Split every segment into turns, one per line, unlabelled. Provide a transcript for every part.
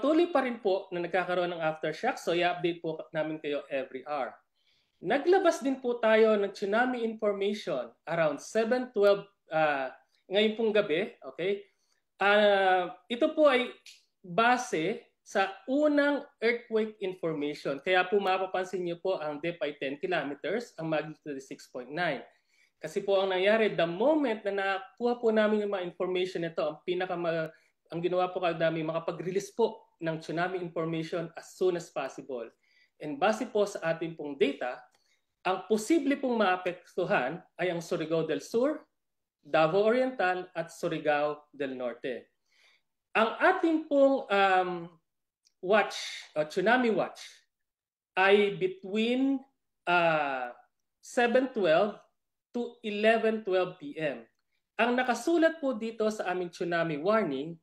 patuloy pa rin po na nagkakaroon ng aftershock, so i-update po namin kayo every hour. Naglabas din po tayo ng tsunami information around 7:12 ngayon pong gabi. Okay? Ito po ay base sa unang earthquake information. Kaya po mapapansin niyo po ang depth ay 10 kilometers, ang magnitude 6.9. Kasi po ang nangyari, the moment na nakuha po namin yung mga information nito, ang ginawa po namin makapag-release po ng tsunami information as soon as possible. And base po sa ating pong data, ang posible pong maapektuhan ay ang Surigao del Sur, Davao Oriental at Surigao del Norte. Ang ating pong tsunami watch ay between 7:12 to 11:12 p.m. Ang nakasulat po dito sa aming tsunami warning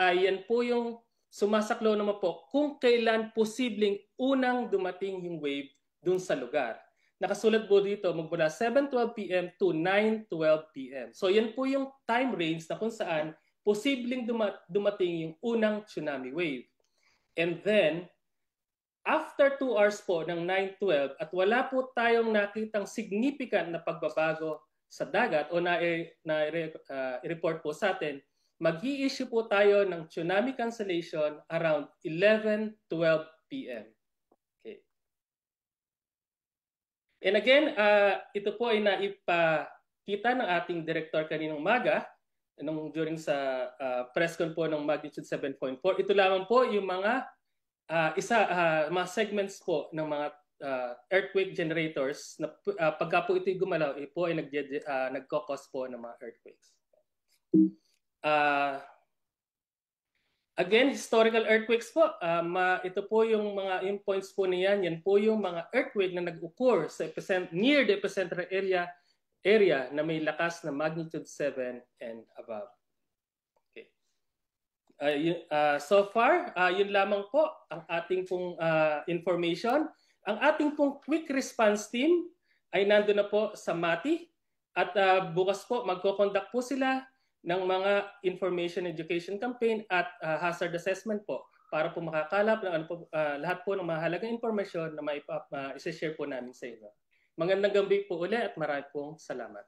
ay yan po yung sumasaklaw naman po kung kailan posibleng unang dumating yung wave dun sa lugar. Nakasulat po dito magmula 7:12 p.m. to 9:12 p.m. So yan po yung time range na kung saan posibleng dumating yung unang tsunami wave. And then, after 2 hours po ng 9:12 at wala po tayong nakitang significant na pagbabago sa dagat o na-report po sa atin, mag-i-issue po tayo ng tsunami cancellation around 11:12 p.m. Okay. And again, ito po ay naipakita ng ating director kaninang umaga during sa press con po ng magnitude 7.4. Ito lamang po yung mga mga segments po ng mga earthquake generators na pagka po ito'y gumalaw, po ay nagkakos po ng mga earthquakes. Again, historical earthquakes po. Ito po yung mga points po niyan. Yan po yung mga earthquake na nag-occur sa near the epicenter area na may lakas na magnitude 7 and above. Okay. So far, yun lamang po ang ating pong information. Ang ating pong quick response team ay nandun na po sa Mati at bukas po magko-conduct po sila ng mga information education campaign at hazard assessment po para po makakalap ng lahat po ng mahalagang impormasyon na isa-share po namin sa inyo. Magandang gabi po ulit at marami pong salamat.